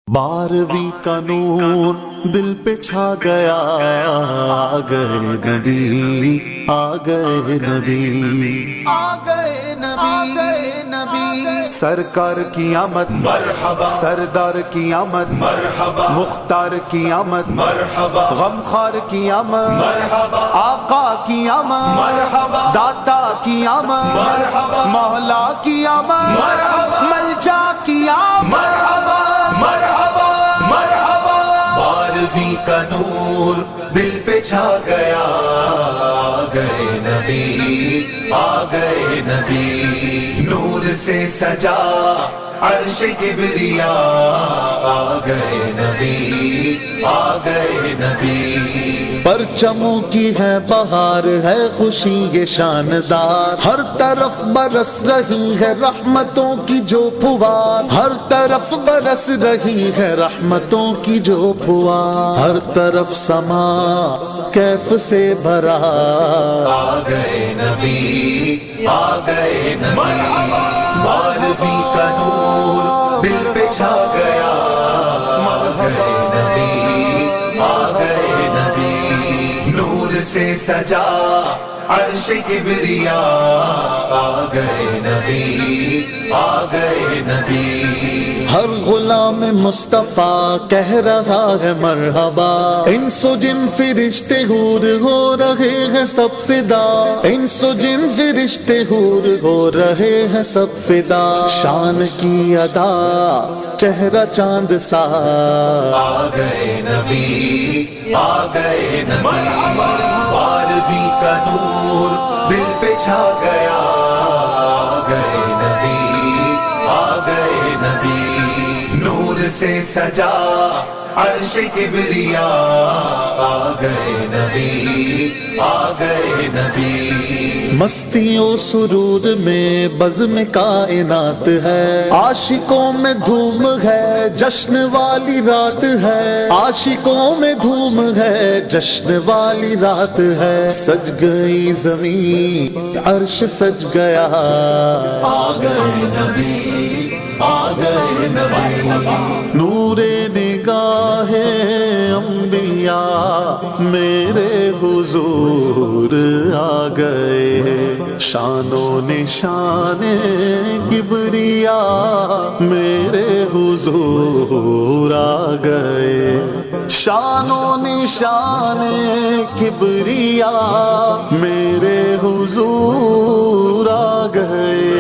12ویں کا نور دل پہ چھا گیا، آ گئے نبی، آ گئے نبی، آ گئے نبی، سرکار کی آمد مرحبا، سردار کی آمد مرحبا، مختار کی آمد مرحبا، غمخوار کی آمد مرحبا، آقا کی آمد مرحبا، داتا کی آمد مرحبا، مولا کی آمد مرحبا، ملجا کی آمد مرحبا، مرحبا مرحبا۔ 12ویں کا نور دل پہ چھا گیا، آ گئے نبی، آ گئے نبی، نور سے سجا عرش کبریا، آ گئے نبی، آ گئے نبی، پرچموں کی ہے بہار، ہے خوشی یہ شاندار، ہر طرف برس رہی ہے رحمتوں کی جو پھوار، ہر طرف برس رہی ہے رحمتوں کی جو پھوار، ہر طرف سما کیف سے بھرا، آ گئے نبی، آ گئے نبی، 12ویں کا نور دل پہ چھا گیا، آ گئے نبی، آ گئے نبی، نور سے سجا عرش کبریا، آ گئے نبی، آ گئے نبی، ہر غلام مصطفیٰ کہہ رہا ہے مرحبا، انس و جن فرشتے حور ہو رہے ہیں سب فدا، انس و جن فرشتے حور ہو رہے ہیں سب فدا، شان کی ادا چہرہ چاند سا، آ گئے نبی، آ گئے نبی، 12ویں کا نور دل پہ چھا گیا، آ گئے نبی، آ گئے نبی، نور سے سجا عرش کبریا، آ گئے نبی، آ گئے نبی، مستی و سرور میں بزم کائنات ہے، عاشقوں میں دھوم ہے جشن والی رات ہے، عاشقوں میں دھوم ہے جشن والی رات ہے، سج گئی زمین عرش سج گیا، آ گئے نبی، آ گئے نبی، نور نگاہ انبیاء میرے حضور آ گئے، شان و نشان کبریا میرے حضور آ گئے، شان و نشان کبریا میرے حضور آ گئے،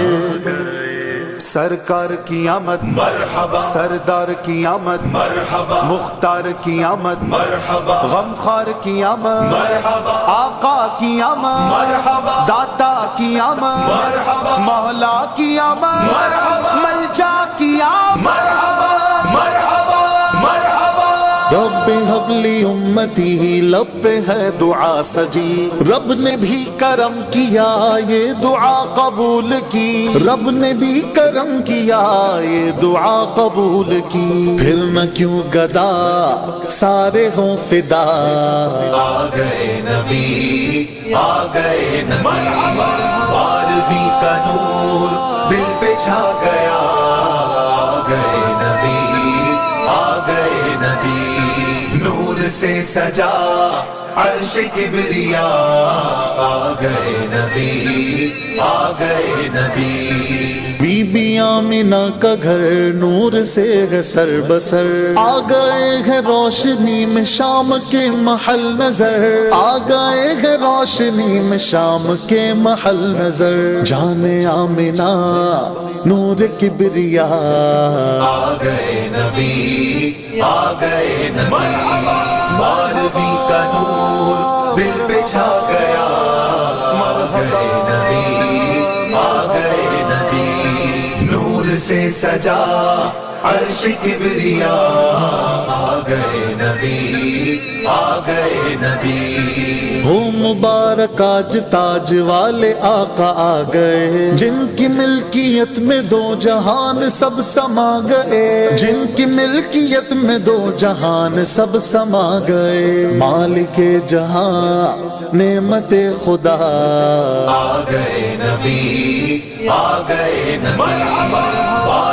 سرکار کی آمد مرحبا، سردار کی آمد مرحبا، مختار کی آمد مرحبا، غمخوار کی آمد مرحبا، آقا کی آمد مرحبا، داتا کی آمد مرحبا، مولا کی آمد مرحبا، ملجا کی آمد مرحبا، مرحبا مرحبا، رب حب لی امتی، لب پہ ہے دعا سجی، رب نے بھی کرم کیا یہ دعا قبول کی، رب نے بھی کرم کیا یہ دعا قبول کی، پھر نہ کیوں گدا سارے ہوں فدا، آ گئے نبی، آ گئے نبی، 12ویں کا نور دل پہ چھا گیا، آ گئے نبی، آ گئے نبی، نور سے سجا عرش کبریا، آ گئے نبی، آ گئے نبی، بی بی آمنہ کا گھر نور سے ہے سر بسر، آ گئے ہیں روشنی میں شام کے محل نظر، آ گئے ہیں روشنی میں شام کے محل نظر، جان آمنہ نور کبریا، آ گئے نبی، آ گئے نبی، 12ویں کا نور دل پہ چھا گیا، آ گئے نبی، آ گئے نبی، نور سے سجا عرش کبریا، آ گئے نبی، آ گئے نبی، ہو مبارک آج تاج والے آقا آ گئے، جن کی ملکیت میں دو جہان سب سما گئے، جن کی ملکیت میں دو جہان سب سما گئے، مالک جہاں نعمت خدا، آ گئے نبی، آ گئے نبی،